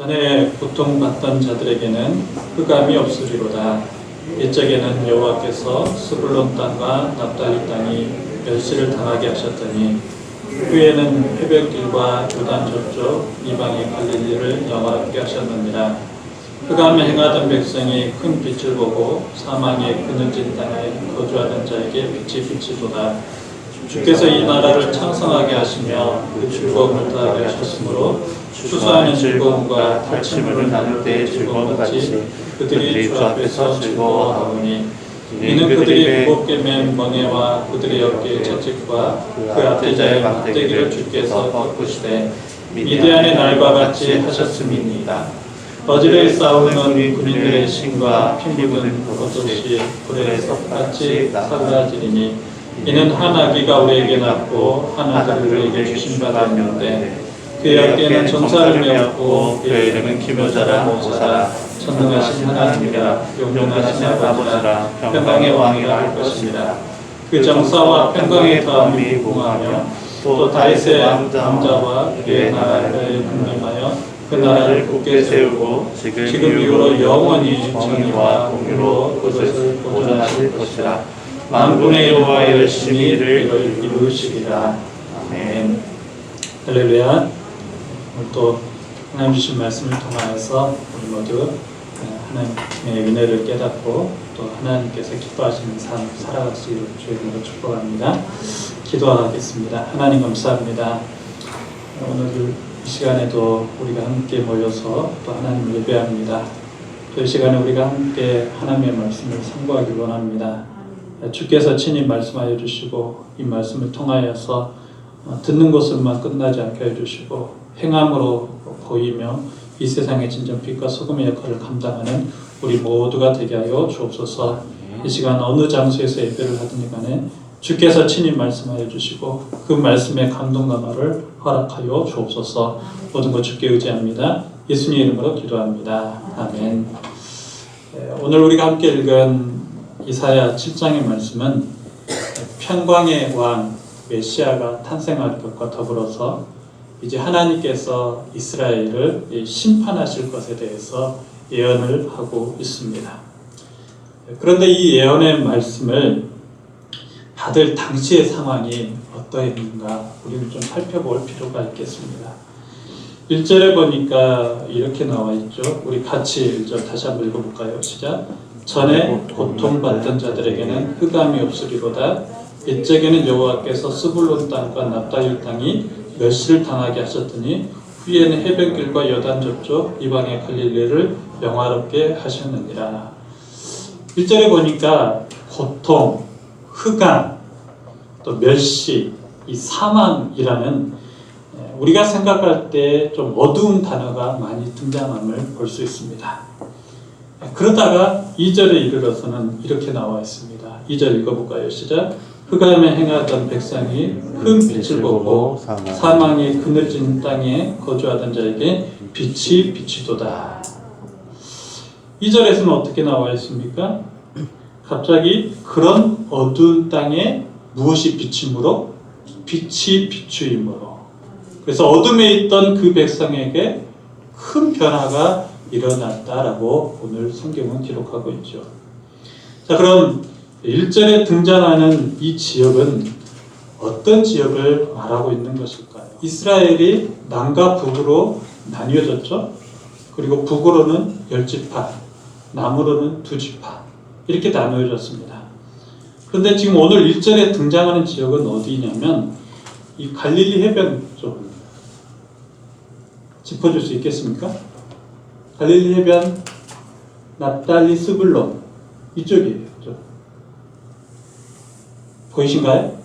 전에 고통받던 자들에게는 흑암이 없으리로다. 이적에는 여호와께서 스불론 땅과 납달리 땅이 멸시를 당하게 하셨더니 후에는 해변길과 요단 저쪽 이방의 갈릴리를 영화롭게 하셨느니라. 흑암에 행하던 백성이 큰 빛을 보고 사망의 그늘진 땅에 거주하던 자에게 빛이 비치도다. 주께서 이 나라를 창성하게 하시며 그 즐거움을 더하게 하셨으므로 추수하는 즐거움과 탈취물을 나눌 때의 즐거움 같이 그들이 주 앞에서 즐거워하오니 이는 그들이 무겁게 맨 멍에와 그들의 어깨의 채찍과 그 앞대자의 막대기를 주께서 꺾으시되 미디안의 날과 같이 하셨음이니이다. 어지레 싸우는 군인들의 신과 피부는 겉옷이 불에 썩같이 사그라지리니 이는 한 아기가 우리에게 낳고 한 아들을 우리에게 주신 바 되었는데 그의 어깨에는 정사를 메었고 그의 이름은 기묘자라 모사라 전능하신 하나님이라 용용하신 아버지라 평강의 왕이라 할 것이니라. 그 정사와 평강의 다음이 무궁하며 또 다윗의 왕자와 그의 나라를 군림하여 그 나라를 굳게 세우고 지금 이후로 영원히 정의와 공의로 그것을 보존하실 것이라. 만군의 여호와의 열심히 이를 이루시리라. 아멘. 할렐루야. 오늘 또 하나님 주신 말씀을 통하여서 우리 모두 하나님의 은혜를 깨닫고 또 하나님께서 기뻐하시는 삶 살아갈 수 있도록 주의 이름으로 축복합니다. 기도하겠습니다. 하나님 감사합니다. 오늘 이 시간에도 우리가 함께 모여서 또 하나님을 예배합니다. 또 이 시간에 우리가 함께 하나님의 말씀을 상고하기 원합니다. 주께서 친히 말씀하여 주시고 이 말씀을 통하여서 듣는 것으로만 끝나지 않게 해주시고 행함으로 보이며 이 세상의 진정 빛과 소금의 역할을 감당하는 우리 모두가 되게 하여 주옵소서. 이 시간 어느 장소에서 예배를 하든지 간에 주께서 친히 말씀하여 주시고 그 말씀의 감동감화를 허락하여 주옵소서. 모든 것 주께 의지합니다. 예수님 이름으로 기도합니다. 아멘. 오늘 우리가 함께 읽은 이사야 7장의 말씀은 평강의 왕 메시아가 탄생할 것과 더불어서 이제 하나님께서 이스라엘을 심판하실 것에 대해서 예언을 하고 있습니다. 그런데 이 예언의 말씀을 받을 당시의 상황이 어떠했는가 우리는 좀 살펴볼 필요가 있겠습니다. 1절에 보니까 이렇게 나와 있죠. 우리 같이 1절 다시 한번 읽어볼까요? 시작. 전에 고통받던 자들에게는 흑암이 없으리로다. 이적에는 여호와께서 스불론 땅과 납달리 땅이 멸시를 당하게 하셨더니 후에는 해변길과 여단 저쪽 이방의 갈릴리를 영화롭게 하셨느니라. 1절에 보니까 고통, 흑암, 또 멸시, 이 사망이라는 우리가 생각할 때 좀 어두운 단어가 많이 등장함을 볼 수 있습니다. 그러다가 2절에 이르러서는 이렇게 나와 있습니다. 2절 읽어볼까요? 시작. 흑암에 행하던 백성이 큰 빛을 보고 사망의 그늘진 땅에 거주하던 자에게 빛이 비치도다. 2절에서는 어떻게 나와 있습니까? 갑자기 그런 어두운 땅에 무엇이 비침으로? 빛이 비추임으로. 그래서 어둠에 있던 그 백성에게 큰 변화가 일어났다라고 오늘 성경은 기록하고 있죠. 자, 그럼 1절에 등장하는 이 지역은 어떤 지역을 말하고 있는 것일까요? 이스라엘이 남과 북으로 나뉘어졌죠. 그리고 북으로는 10지파, 남으로는 2지파 이렇게 나누어졌습니다. 그런데 지금 오늘 1절에 등장하는 지역은 어디냐면 이 갈릴리 해변 쪽입니다. 짚어줄 수 있겠습니까? 갈릴리 해변, 납달리 스불론 이쪽이에요. 보이신가요?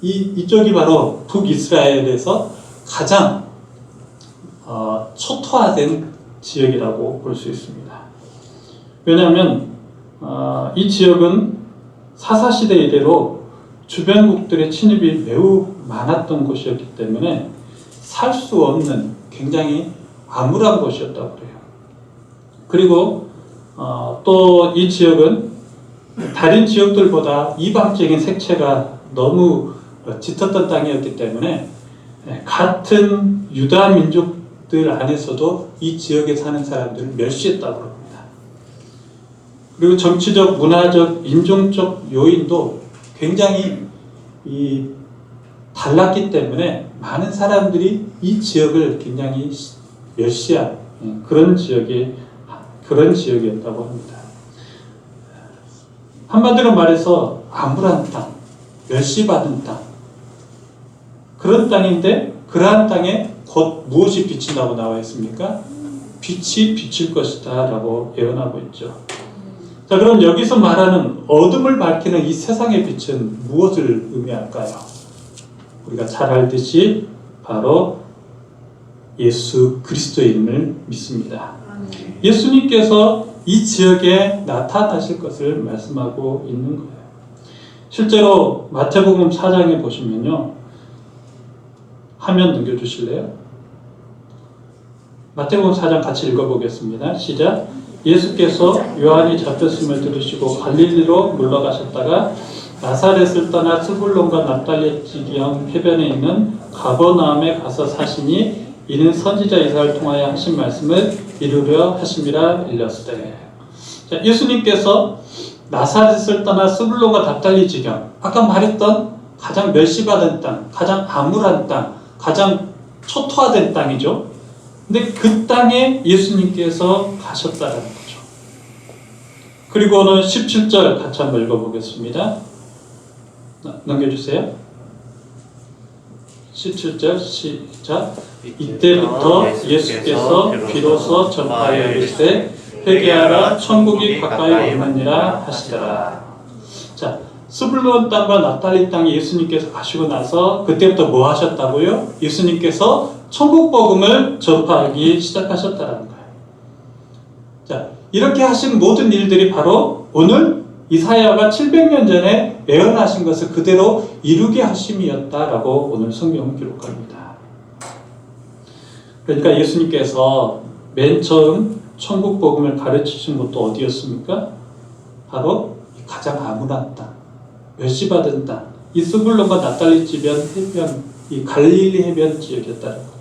이쪽이 바로 북이스라엘에서 가장 초토화된 지역이라고 볼 수 있습니다. 왜냐하면 이 지역은 사사시대 이래로 주변국들의 침입이 매우 많았던 곳이었기 때문에 살 수 없는 굉장히 암울한 곳이었다고 그래요. 그리고 또 이 지역은 다른 지역들보다 이방적인 색채가 너무 짙었던 땅이었기 때문에 같은 유다 민족들 가족들 안에서도 이 지역에 사는 사람들을 멸시했다고 합니다. 그리고 정치적, 문화적, 인종적 요인도 굉장히 달랐기 때문에 많은 사람들이 이 지역을 굉장히 멸시한 그런 지역이었다고 합니다. 한마디로 말해서 암울한 땅, 멸시받은 땅, 그런 땅인데 그러한 땅에 곧 무엇이 비친다고 나와 있습니까? 빛이 비칠 것이다 라고 예언하고 있죠. 자, 그럼 여기서 말하는 어둠을 밝히는 이 세상의 빛은 무엇을 의미할까요? 우리가 잘 알듯이 바로 예수 그리스도임을 믿습니다. 예수님께서 이 지역에 나타나실 것을 말씀하고 있는 거예요. 실제로 마태복음 4장에 보시면요. 화면 넘겨주실래요? 마태복음 4장 같이 읽어보겠습니다. 시작. 예수께서 요한이 잡혔음을 들으시고 갈릴리로 물러가셨다가 나사렛을 떠나 스불론과 납달리 지경 해변에 있는 가버나움에 가서 사시니 이는 선지자 이사야를 통하여 하신 말씀을 이루려 하심이라 일렀으되. 자, 예수님께서 나사렛을 떠나 스불론과 납달리 지경, 아까 말했던 가장 멸시받은 땅, 가장 암울한 땅, 가장 초토화된 땅이죠. 근데 그 땅에 예수님께서 가셨다는 거죠. 그리고는 17절 같이 한번 읽어보겠습니다. 넘겨주세요. 17절 시작. 이때부터 예수께서 비로소 전파하여 이르시되 회개하라 천국이 가까이 오느니라 하시더라. 자, 스불론 땅과 납달리 땅에 예수님께서 가시고 나서 그때부터 뭐 하셨다고요? 예수님께서 천국 복음을 전파하기 시작하셨다는 거예요. 자, 이렇게 하신 모든 일들이 바로 오늘 이사야가 700년 전에 예언하신 것을 그대로 이루게 하심이었다라고 오늘 성경은 기록합니다. 그러니까 예수님께서 맨 처음 천국 복음을 가르치신 것도 어디였습니까? 바로 가장 암울한 땅, 멸시받은 땅, 이 스불론과 납달리 지변 해변, 이 갈릴리 해변 지역이었다는 거죠.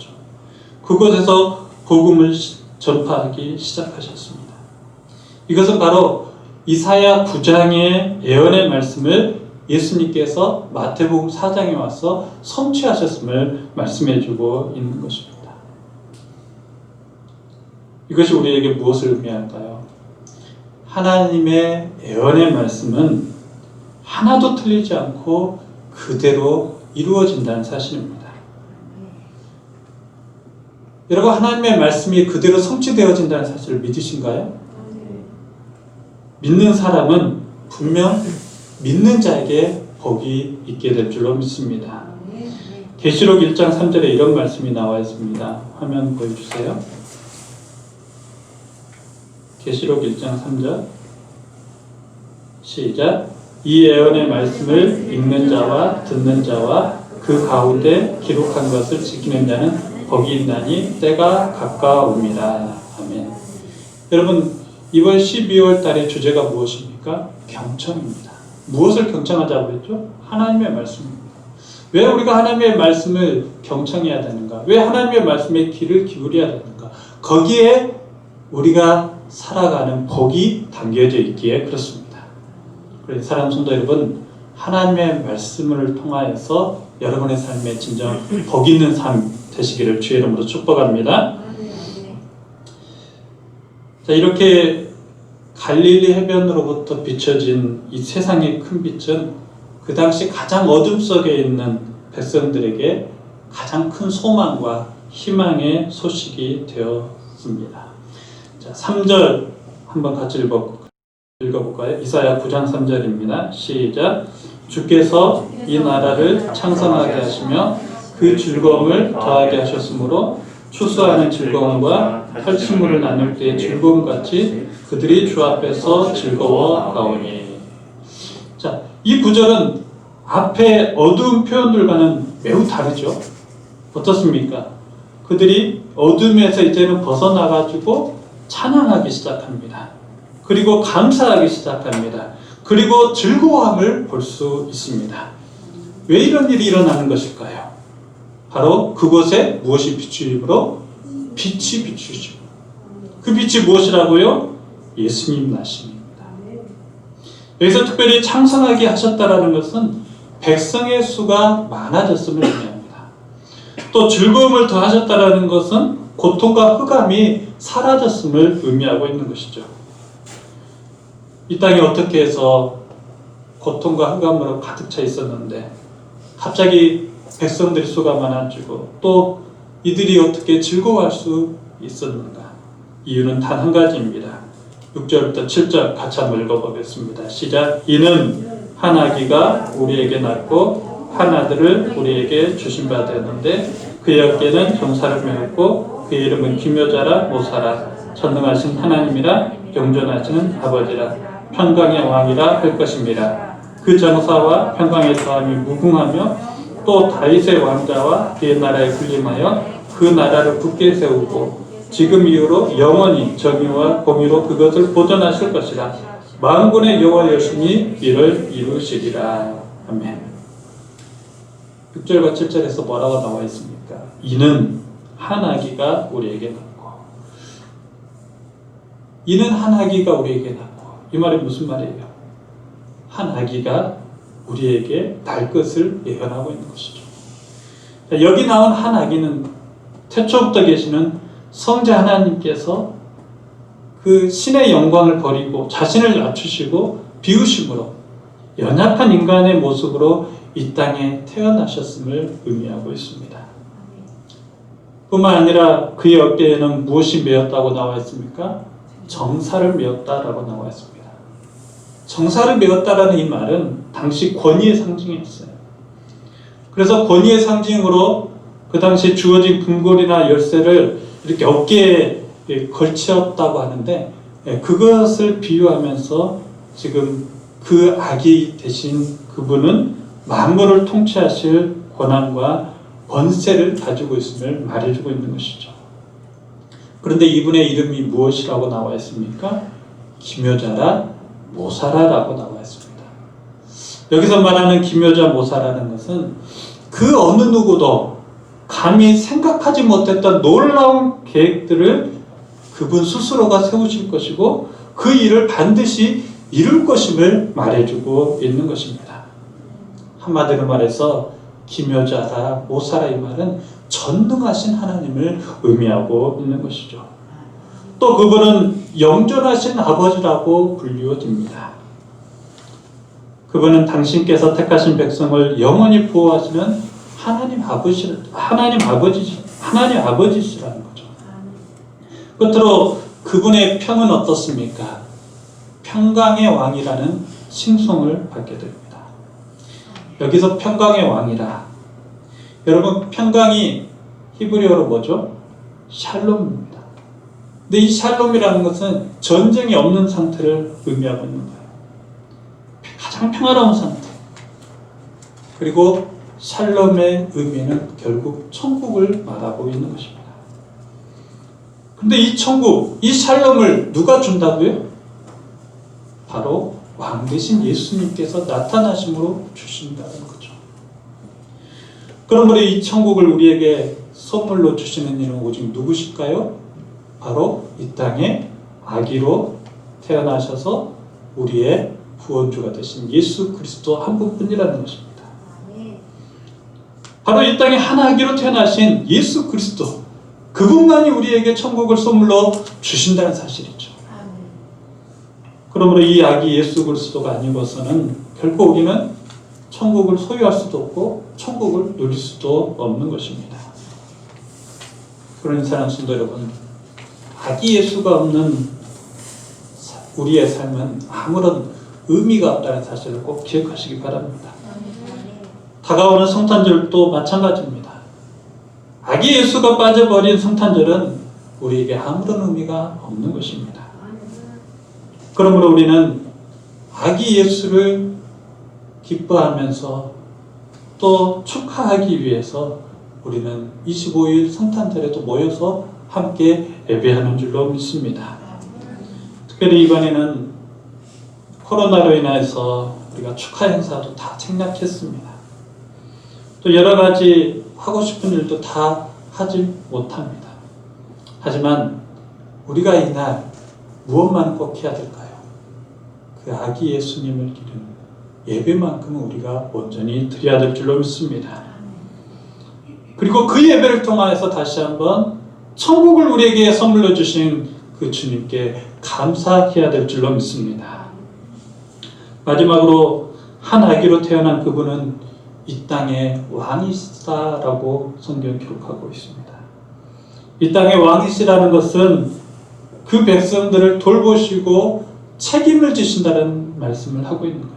그곳에서 복음을 전파하기 시작하셨습니다. 이것은 바로 이사야 9장의 예언의 말씀을 예수님께서 마태복음 4장에 와서 성취하셨음을 말씀해주고 있는 것입니다. 이것이 우리에게 무엇을 의미할까요? 하나님의 예언의 말씀은 하나도 틀리지 않고 그대로 이루어진다는 사실입니다. 여러분, 하나님의 말씀이 그대로 성취되어진다는 사실을 믿으신가요? 믿는 사람은 분명 믿는 자에게 복이 있게 될 줄로 믿습니다. 계시록 1장 3절에 이런 말씀이 나와 있습니다. 화면 보여주세요. 계시록 1장 3절 시작. 이 예언의 말씀을 읽는 자와 듣는 자와 그 가운데 기록한 것을 지키는 자는 복이 있나니 때가 가까움이라. 아멘. 여러분, 이번 12월 달의 주제가 무엇입니까? 경청입니다. 무엇을 경청하자고 했죠? 하나님의 말씀입니다. 왜 우리가 하나님의 말씀을 경청해야 되는가? 왜 하나님의 말씀에 귀를 기울여야 되는가? 거기에 우리가 살아가는 복이 담겨져 있기에 그렇습니다. 그래서 사랑하는 성도 여러분, 하나님의 말씀을 통하여서 여러분의 삶에 진정 복 있는 삶 되시기를 주의 이름으로 축복합니다. 자, 이렇게 갈릴리 해변으로부터 비춰진 이 세상의 큰 빛은 그 당시 가장 어둠 속에 있는 백성들에게 가장 큰 소망과 희망의 소식이 되었습니다. 자, 3절 한번 같이 읽어볼까요? 이사야 9장 3절입니다. 시작. 주께서 이 나라를 창성하게 하시며 그 즐거움을 더하게 하셨으므로 추수하는 즐거움과 탈취물을 나눌 때의 즐거움같이 그들이 주 앞에서 즐거워하오니. 자, 이 구절은 앞에 어두운 표현들과는 매우 다르죠. 어떻습니까? 그들이 어둠에서 이제는 벗어나가지고 찬양하기 시작합니다. 그리고 감사하기 시작합니다. 그리고 즐거움을 볼 수 있습니다. 왜 이런 일이 일어나는 것일까요? 바로 그곳에 무엇이 비추임으로? 빛이 비추시고 그 빛이 무엇이라고요? 예수님 나심입니다. 여기서 특별히 창성하게 하셨다라는 것은 백성의 수가 많아졌음을 의미합니다. 또 즐거움을 더하셨다라는 것은 고통과 흑암이 사라졌음을 의미하고 있는 것이죠. 이 땅이 어떻게 해서 고통과 흑암으로 가득 차 있었는데 갑자기 백성들의 수가 많아지고 또 이들이 어떻게 즐거워할 수 있었는가? 이유는 단 한 가지입니다. 6절부터 7절 같이 한번 읽어보겠습니다. 시작. 이는 한 아기가 우리에게 낳고 한 아들을 우리에게 주신 바 되었는데 그의 어깨는 병사를 메었고 그의 이름은 기묘자라 모사라 전능하신 하나님이라 영존하시는 아버지라 평강의 왕이라 할 것입니다. 그 정사와 평강의 다함이 무궁하며 또 다윗의 왕자와 그의 나라에 군림하여 그 나라를 굳게 세우고 지금 이후로 영원히 정의와 공의로 그것을 보존하실 것이라. 만군의 여호와 여신이 이를 이루시리라. 아멘. 6절과 7절에서 뭐라고 나와 있습니까? 이는 한 아기가 우리에게 낳고, 이는 한 아기가 우리에게 낳고, 이 말이 무슨 말이에요? 한 아기가 우리에게 날 것을 예언하고 있는 것이죠. 여기 나온 한 아기는 태초부터 계시는 성자 하나님께서 그 신의 영광을 버리고 자신을 낮추시고 비우심으로 연약한 인간의 모습으로 이 땅에 태어나셨음을 의미하고 있습니다. 뿐만 아니라 그의 어깨에는 무엇이 메었다고 나와 있습니까? 정사를 메었다라고 나와 있습니다. 정사를 메었다라는 이 말은 당시 권위의 상징이었어요. 그래서 권위의 상징으로 그 당시 주어진 금골이나 열쇠를 이렇게 어깨에 걸쳤다고 하는데 그것을 비유하면서 지금 그 아기 대신 그분은 만물을 통치하실 권한과 권세를 가지고 있음을 말해주고 있는 것이죠. 그런데 이분의 이름이 무엇이라고 나와 있습니까? 기묘자라 모사라라고 나와 있습니다. 여기서 말하는 기묘자 모사라는 것은 그 어느 누구도 감히 생각하지 못했던 놀라운 계획들을 그분 스스로가 세우실 것이고 그 일을 반드시 이룰 것임을 말해주고 있는 것입니다. 한마디로 말해서 기묘자라 모사라 이 말은 전능하신 하나님을 의미하고 있는 것이죠. 또 그분은 영존하신 아버지라고 불리워집니다. 그분은 당신께서 택하신 백성을 영원히 보호하시는 하나님 아버지시라는 거죠. 끝으로 그분의 평은 어떻습니까? 평강의 왕이라는 칭송을 받게 됩니다. 여기서 평강의 왕이라. 여러분, 평강이 히브리어로 뭐죠? 샬롬입니다. 근데 이 샬롬이라는 것은 전쟁이 없는 상태를 의미하고 있는 거예요. 가장 평화로운 상태. 그리고 샬롬의 의미는 결국 천국을 말하고 있는 것입니다. 근데 이 천국, 이 샬롬을 누가 준다고요? 바로 왕 대신 예수님께서 나타나심으로 주신다는 거죠. 그러므로 이 천국을 우리에게 선물로 주시는 이는 오직 누구실까요? 바로 이 땅에 아기로 태어나셔서 우리의 구원주가 되신 예수 그리스도 한 분뿐이라는 것입니다. 바로 이 땅에 한 아기로 태어나신 예수 그리스도, 그분만이 우리에게 천국을 선물로 주신다는 사실이죠. 그러므로 이 아기 예수 그리스도가 아니고서는 결코 우리는 천국을 소유할 수도 없고 천국을 누릴 수도 없는 것입니다. 그러니 사랑하는 성도 여러분, 아기 예수가 없는 우리의 삶은 아무런 의미가 없다는 사실을 꼭 기억하시기 바랍니다. 다가오는 성탄절도 마찬가지입니다. 아기 예수가 빠져버린 성탄절은 우리에게 아무런 의미가 없는 것입니다. 그러므로 우리는 아기 예수를 기뻐하면서 또 축하하기 위해서 우리는 25일 성탄절에도 모여서 함께 예배하는 줄로 믿습니다. 특별히 이번에는 코로나로 인해서 우리가 축하 행사도 다 생략했습니다. 또 여러 가지 하고 싶은 일도 다 하지 못합니다. 하지만 우리가 이날 무엇만 꼭 해야 될까요? 그 아기 예수님을 기리는 예배만큼은 우리가 온전히 드려야 될 줄로 믿습니다. 그리고 그 예배를 통해서 다시 한번 천국을 우리에게 선물로 주신 그 주님께 감사해야 될 줄로 믿습니다. 마지막으로 한 아기로 태어난 그분은 이 땅의 왕이시다라고 성경이 기록하고 있습니다. 이 땅의 왕이시라는 것은 그 백성들을 돌보시고 책임을 지신다는 말씀을 하고 있는 거예요.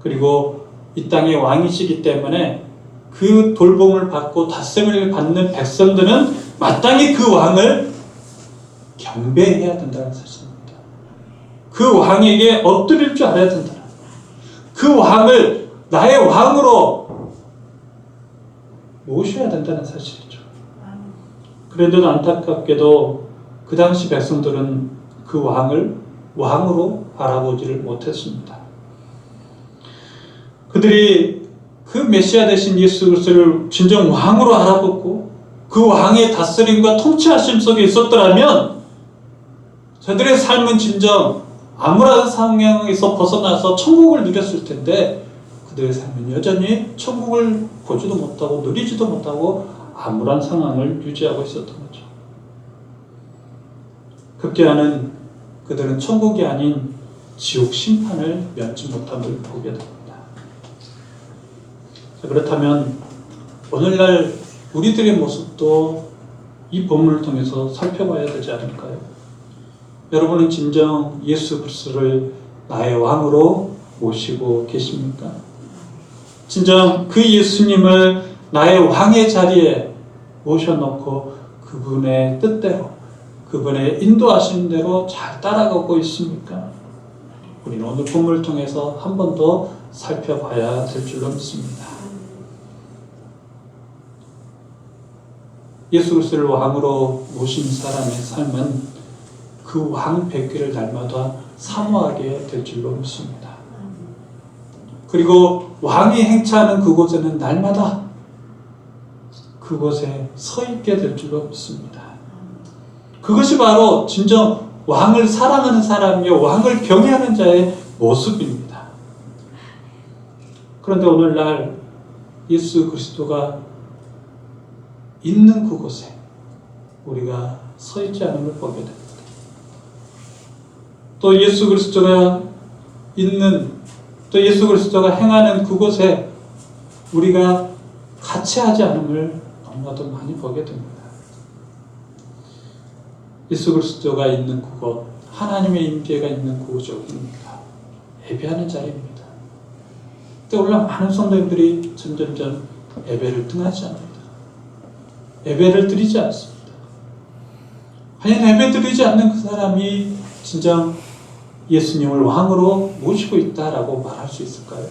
그리고 이 땅의 왕이시기 때문에 그 돌봄을 받고 다스림을 받는 백성들은 마땅히 그 왕을 경배해야 된다는 사실입니다. 그 왕에게 엎드릴 줄 알아야 된다. 그 왕을 나의 왕으로 모셔야 된다는 사실이죠. 그런데도 안타깝게도 그 당시 백성들은 그 왕을 왕으로 바라보지를 못했습니다. 그들이 그 메시아 되신 예수 그리스도를 진정 왕으로 알아보고 그 왕의 다스림과 통치하심 속에 있었더라면 저들의 삶은 진정 암울한 상황에서 벗어나서 천국을 누렸을 텐데 그들의 삶은 여전히 천국을 보지도 못하고 누리지도 못하고 암울한 상황을 유지하고 있었던 거죠. 급기야는 그들은 천국이 아닌 지옥 심판을 면치 못함을 보게 됩니다. 그렇다면 오늘날 우리들의 모습도 이 본문을 통해서 살펴봐야 되지 않을까요? 여러분은 진정 예수 그리스도를 나의 왕으로 모시고 계십니까? 진정 그 예수님을 나의 왕의 자리에 모셔놓고 그분의 뜻대로 그분의 인도하신 대로 잘 따라가고 있습니까? 우리는 오늘 본문을 통해서 한 번 더 살펴봐야 될 줄로 믿습니다. 예수 그리스도를 왕으로 모신 사람의 삶은 그 왕 뵙기를 날마다 사모하게 될 줄로 믿습니다. 그리고 왕이 행차하는 그곳에는 날마다 그곳에 서 있게 될 줄로 믿습니다. 그것이 바로 진정 왕을 사랑하는 사람이요 왕을 경외하는 자의 모습입니다. 그런데 오늘날 예수 그리스도가 있는 그곳에 우리가 서 있지 않음을 보게 됩니다. 또 예수 그리스도가 있는, 또 예수 그리스도가 행하는 그곳에 우리가 같이 하지 않음을 너무나도 많이 보게 됩니다. 예수 그리스도가 있는 그곳, 하나님의 임재가 있는 그곳이 어디입니까? 예배하는 자리입니다. 그때 오늘날 많은 성도님들이 점점점 예배를 등하지 않습니다. 예배를 드리지 않습니다. 과연 예배 드리지 않는 그 사람이 진정 예수님을 왕으로 모시고 있다라고 말할 수 있을까요?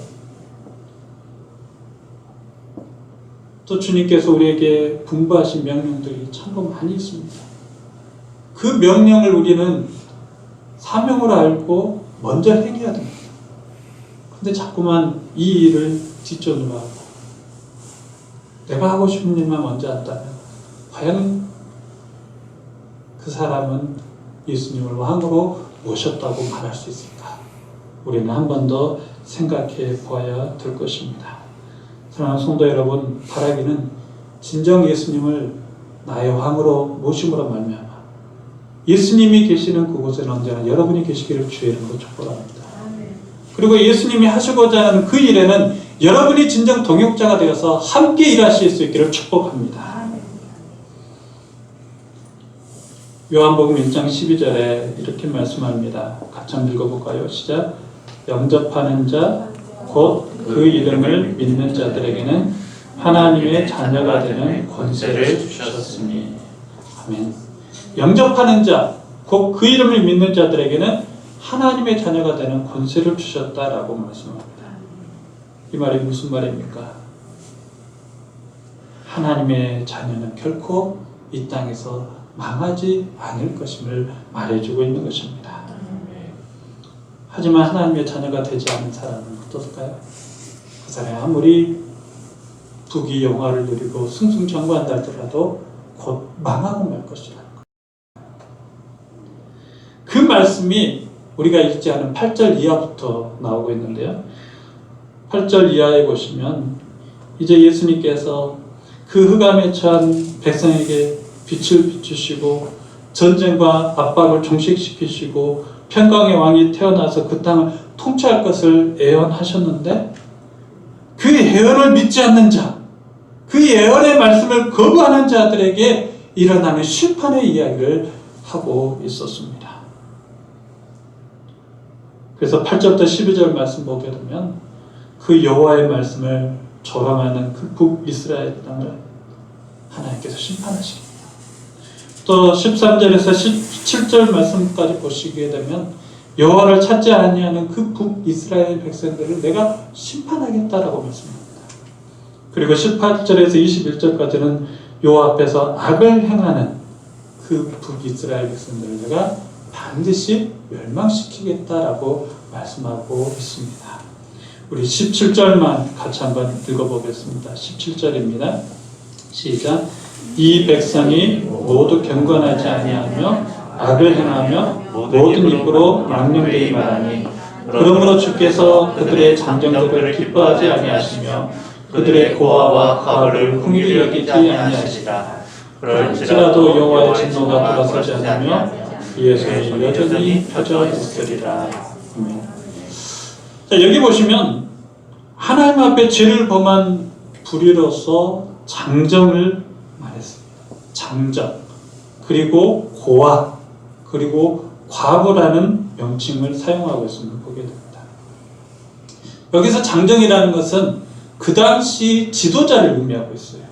또 주님께서 우리에게 분부하신 명령들이 참으로 많이 있습니다. 그 명령을 우리는 사명으로 알고 먼저 행해야 됩니다. 그런데 자꾸만 이 일을 뒷전으로 하고 내가 하고 싶은 일만 먼저 한다면 과연 그 사람은 예수님을 왕으로 모셨다고 말할 수 있을까? 우리는 한 번 더 생각해 보아야 될 것입니다. 사랑하는 성도 여러분, 바라기는 진정 예수님을 나의 왕으로 모심으로 말미암아 예수님이 계시는 그곳에는 언제나 여러분이 계시기를 주의 이름으로 축복합니다. 그리고 예수님이 하시고자 하는 그 일에는 여러분이 진정 동역자가 되어서 함께 일하실 수 있기를 축복합니다. 요한복음 1장 12절에 이렇게 말씀합니다. 같이 한번 읽어볼까요? 시작. 영접하는 자 곧 그 이름을 믿는 자들에게는 하나님의 자녀가 되는 권세를 주셨으니. 아멘. 영접하는 자 곧 그 이름을 믿는 자들에게는 하나님의 자녀가 되는 권세를 주셨다라고 말씀합니다. 이 말이 무슨 말입니까? 하나님의 자녀는 결코 이 땅에서 망하지 않을 것임을 말해주고 있는 것입니다. 하지만 하나님의 자녀가 되지 않은 사람은 어떨까요? 그 사람이 아무리 부귀 영화를 누리고 승승장구한다 할지라도 곧 망하고 말 것이라는 거예요. 그 말씀이 우리가 읽지 않은 8절 이하부터 나오고 있는데요. 8절 이하에 보시면 이제 예수님께서 그 흑암에 처한 백성에게 빛을 비추시고 전쟁과 압박을 종식시키시고 평강의 왕이 태어나서 그 땅을 통치할 것을 예언하셨는데 그 예언을 믿지 않는 자, 그 예언의 말씀을 거부하는 자들에게 일어나는 심판의 이야기를 하고 있었습니다. 그래서 8절부터 12절 말씀 보게 되면 그 여호와의 말씀을 조롱하는 그 북이스라엘 땅을 하나님께서 심판하십니다. 또 13절에서 17절 말씀까지 보시게 되면 여호와를 찾지 아니하는 그 북이스라엘 백성들을 내가 심판하겠다라고 말씀합니다. 그리고 18절에서 21절까지는 여호와 앞에서 악을 행하는 그 북이스라엘 백성들을 내가 반드시 멸망시키겠다라고 말씀하고 있습니다. 우리 17절만 같이 한번 읽어보겠습니다. 17절입니다. 시작. 이 백성이 모두 경건하지 아니하며 악을 행하며 모든 입으로 망령되이 말하니 그러므로 주께서 그들의 장정들을 기뻐하지 아니하시며 그들의 고아와 과부를 긍휼히 여기지 아니하시리라. 그럴지라도 여호와의 진노가 돌아서지 않으며 그의 손이 여전히 펴져 있으리라. 자, 여기 보시면 하나님 앞에 죄를 범한 불의로서 장정을 말했습니다. 장정, 그리고 고아, 그리고 과부라는 명칭을 사용하고 있음을 보게 됩니다. 여기서 장정이라는 것은 그 당시 지도자를 의미하고 있어요.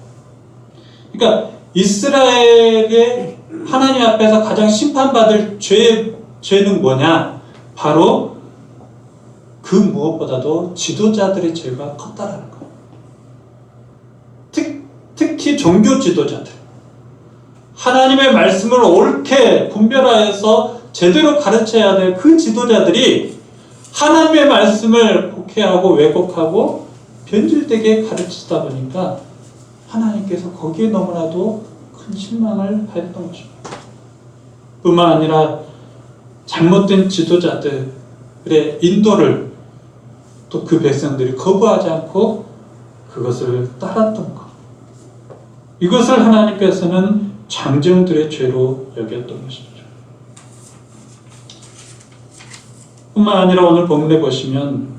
그러니까 이스라엘의 하나님 앞에서 가장 심판받을 죄는 뭐냐? 바로 그 무엇보다도 지도자들의 죄가 컸다라는 거예요. 특히 종교 지도자들. 하나님의 말씀을 옳게 분별하여서 제대로 가르쳐야 될 그 지도자들이 하나님의 말씀을 곡해하고 왜곡하고 변질되게 가르치다 보니까 하나님께서 거기에 너무나도 큰 실망을 하였던 것입니다. 뿐만 아니라 잘못된 지도자들의 인도를 또 그 백성들이 거부하지 않고 그것을 따랐던 것. 이것을 하나님께서는 장정들의 죄로 여겼던 것이죠. 뿐만 아니라 오늘 본문에 보시면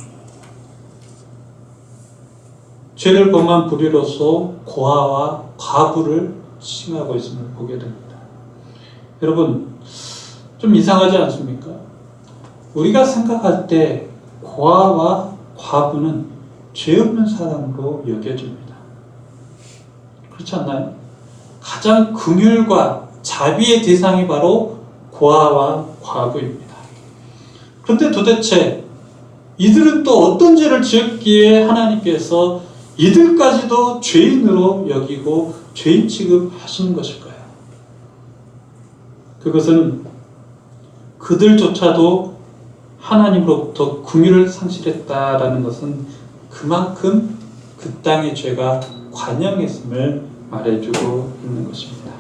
죄를 범한 불의로서 고아와 과부를 칭하고 있음을 보게 됩니다. 여러분, 좀 이상하지 않습니까? 우리가 생각할 때 고아와 과부는 죄 없는 사람으로 여겨집니다. 그렇지 않나요? 가장 긍휼과 자비의 대상이 바로 고아와 과부입니다. 그런데 도대체 이들은 또 어떤 죄를 지었기에 하나님께서 이들까지도 죄인으로 여기고 죄인 취급하시는 것일까요? 그것은 그들조차도 하나님으로부터 긍휼을 상실했다라는 것은 그만큼 그 땅의 죄가 관영했음을 말해주고 있는 것입니다.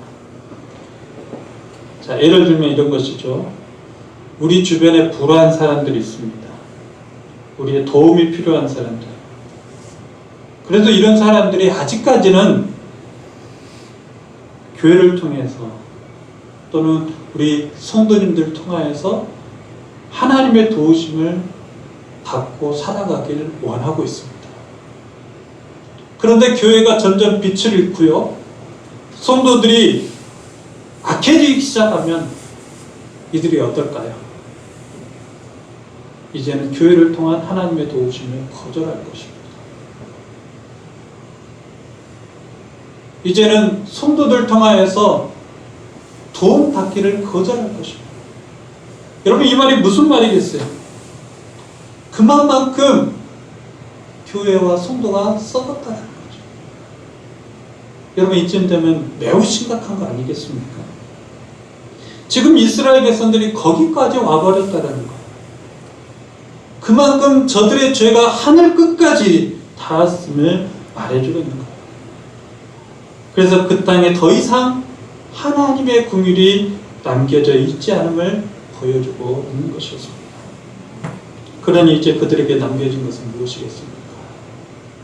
자, 예를 들면 이런 것이죠. 우리 주변에 불우한 사람들이 있습니다. 우리의 도움이 필요한 사람들. 그래도 이런 사람들이 아직까지는 교회를 통해서 또는 우리 성도님들 통하여서 하나님의 도우심을 받고 살아가기를 원하고 있습니다. 그런데 교회가 점점 빛을 잃고요. 성도들이 악해지기 시작하면 이들이 어떨까요? 이제는 교회를 통한 하나님의 도우심을 거절할 것입니다. 이제는 성도들 통하여서 도움 받기를 거절할 것입니다. 여러분, 이 말이 무슨 말이겠어요? 그만큼 교회와 성도가 썩었다는 거죠. 여러분, 이쯤 되면 매우 심각한 거 아니겠습니까? 지금 이스라엘 백성들이 거기까지 와버렸다는 거예요. 그만큼 저들의 죄가 하늘 끝까지 닿았음을 말해주고 있는 거예요. 그래서 그 땅에 더 이상 하나님의 긍휼이 남겨져 있지 않음을 보여주고 있는 것이었습니다. 그러니 이제 그들에게 남겨진 것은 무엇이겠습니까?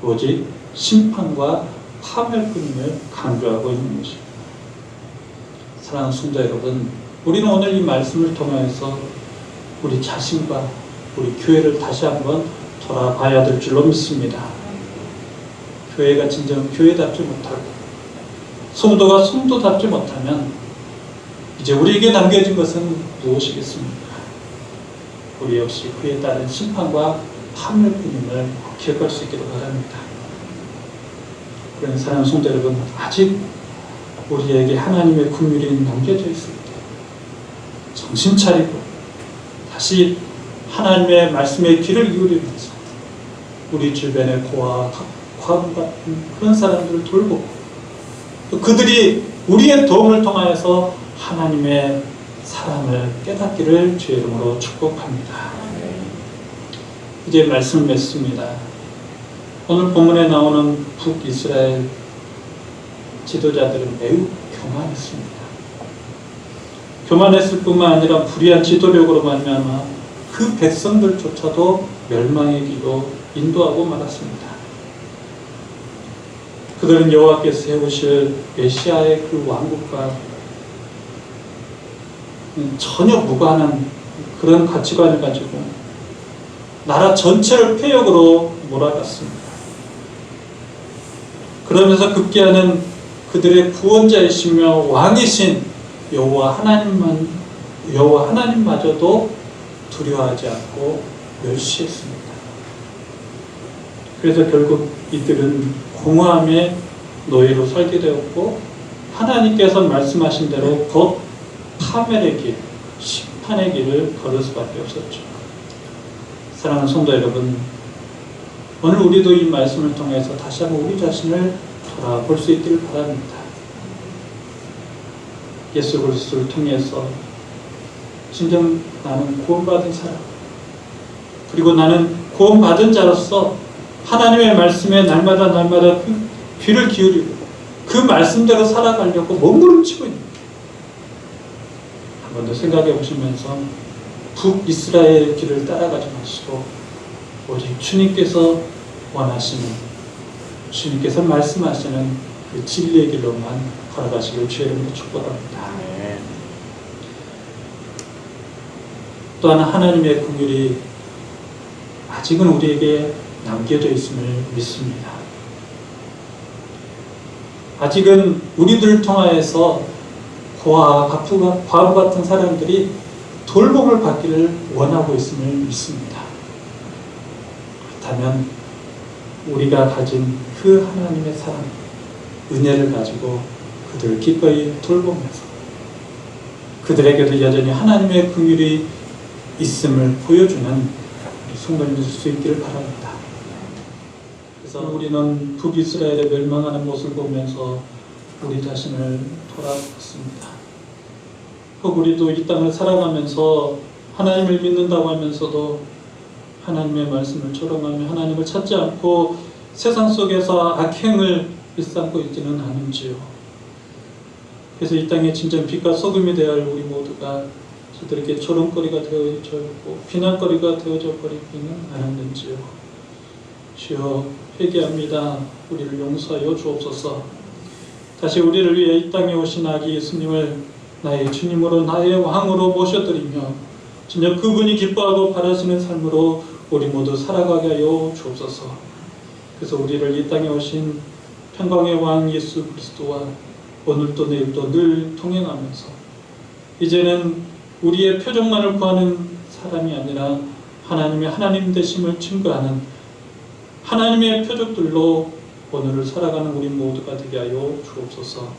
오직 심판과 파멸뿐임을 강조하고 있는 것입니다. 사랑하는 성도 여러분, 우리는 오늘 이 말씀을 통해서 우리 자신과 우리 교회를 다시 한번 돌아봐야 될 줄로 믿습니다. 교회가 진정 교회답지 못하고 성도가 성도답지 못하면 이제 우리에게 남겨진 것은 무엇이겠습니까? 우리 역시 그에 따른 심판과 파멸뿐임을 기억할 수 있기를 바랍니다. 그런 사랑하는 성도 여러분, 아직 우리에게 하나님의 긍휼이 남겨져 있을 때 정신 차리고 다시 하나님의 말씀에 귀를 기울이면서 우리 주변의 고아와 과부 같은 그런 사람들을 돌보고 또 그들이 우리의 도움을 통하여서 하나님의 사랑을 깨닫기를 주의 이름으로 축복합니다. 이제 말씀을 맺습니다. 오늘 본문에 나오는 북이스라엘 지도자들은 매우 교만했습니다. 교만했을 뿐만 아니라 불의한 지도력으로 말미암아 그 백성들조차도 멸망의 길로 인도하고 말았습니다. 그들은 여호와께서 세우실 메시아의 그 왕국과 전혀 무관한 그런 가치관을 가지고 나라 전체를 폐역으로 몰아갔습니다. 그러면서 급기야는 그들의 구원자이시며 왕이신 여호와 하나님마저도 두려워하지 않고 멸시했습니다. 그래서 결국 이들은 공허함의 노예로 살게 되었고 하나님께서 말씀하신 대로 곧 파멸의 길, 심판의 길을 걸을 수밖에 없었죠. 사랑하는 성도 여러분, 오늘 우리도 이 말씀을 통해서 다시 한번 우리 자신을 돌아볼 수 있기를 바랍니다. 예수 그리스도를 통해서 진정 나는 구원받은 사람, 그리고 나는 구원받은 자로서 하나님의 말씀에 날마다 그 귀를 기울이고 그 말씀대로 살아가려고 몸부림치고 있는 거예요. 한 번 더 생각해 보시면서 북이스라엘의 길을 따라가지 마시고 오직 주님께서 원하시는, 주님께서 말씀하시는 그 진리의 길로만 걸어가시길 주의 이름으로 축복합니다. 또 하나 하나님의 긍휼이 아직은 우리에게 남겨져 있음을 믿습니다. 아직은 우리들을 통하여서 고아와 과부 같은 사람들이 돌봄을 받기를 원하고 있음을 믿습니다. 그렇다면 우리가 가진 그 하나님의 사랑, 은혜를 가지고 그들을 기꺼이 돌보면서 그들에게도 여전히 하나님의 긍휼이 있음을 보여주는 성도님이 될 수 있기를 바랍니다. 그래서 우리는 북이스라엘의 멸망하는 모습을 보면서 우리 자신을 돌아봤습니다. 혹 우리도 이 땅을 살아가면서 하나님을 믿는다고 하면서도 하나님의 말씀을 조롱하며 하나님을 찾지 않고 세상 속에서 악행을 일삼고 있지는 않은지요. 그래서 이 땅에 진정 빛과 소금이 되어야 할 우리 모두가 저들에게 조롱거리가 되어져 있고 비난거리가 되어져 버리기는 않았는지요. 주여 회개합니다. 우리를 용서하여 주옵소서. 다시 우리를 위해 이 땅에 오신 아기 예수님을 나의 주님으로 나의 왕으로 모셔드리며 진정 그분이 기뻐하고 바라시는 삶으로 우리 모두 살아가게 하여 주옵소서. 그래서 우리를 이 땅에 오신 평강의 왕 예수 그리스도와 오늘도 내일도 늘 동행하면서 이제는 우리의 표적만을 구하는 사람이 아니라 하나님의 하나님 되심을 증거하는 하나님의 표적들로 오늘을 살아가는 우리 모두가 되게 하여 주옵소서.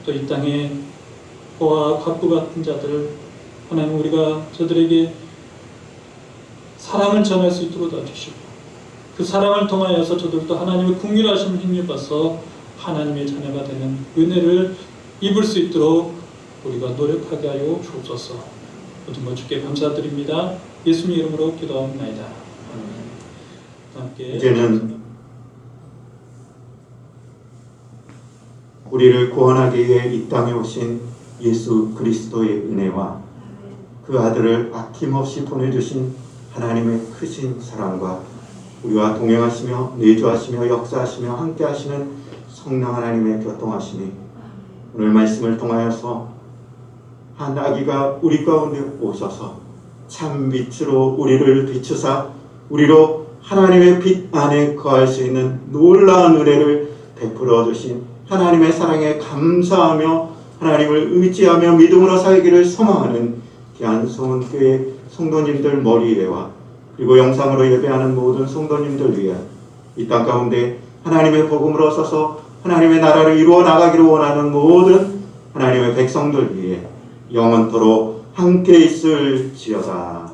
또 이 땅에 고아와 과부 같은 자들 하나님 우리가 저들에게 사랑을 전할 수 있도록 도와주시고 그 사랑을 통하여서 저들도 하나님의 긍휼하심을 힘입어서 하나님의 자녀가 되는 은혜를 입을 수 있도록 우리가 노력하게 하여 주옵소서. 모든 것 주께 감사드립니다. 예수님 이름으로 기도합니다. 함께 이제는 우리를 구원하기 위해 이 땅에 오신 예수 그리스도의 은혜와 그 아들을 아낌없이 보내주신 하나님의 크신 사랑과 우리와 동행하시며 내주하시며 역사하시며 함께하시는 성령 하나님의 교통하심이 오늘 말씀을 통하여서 한 아기가 우리 가운데 오셔서 참 빛으로 우리를 비추사 우리로 하나님의 빛 안에 거할 수 있는 놀라운 은혜를 베풀어 주신 하나님의 사랑에 감사하며 하나님을 의지하며 믿음으로 살기를 소망하는 귀한 소원교회 성도님들 머리에와 그리고 영상으로 예배하는 모든 성도님들 위해 이 땅 가운데 하나님의 복음을 얻어서 하나님의 나라를 이루어 나가기를 원하는 모든 하나님의 백성들 위해 영원토록 함께 있을지어다.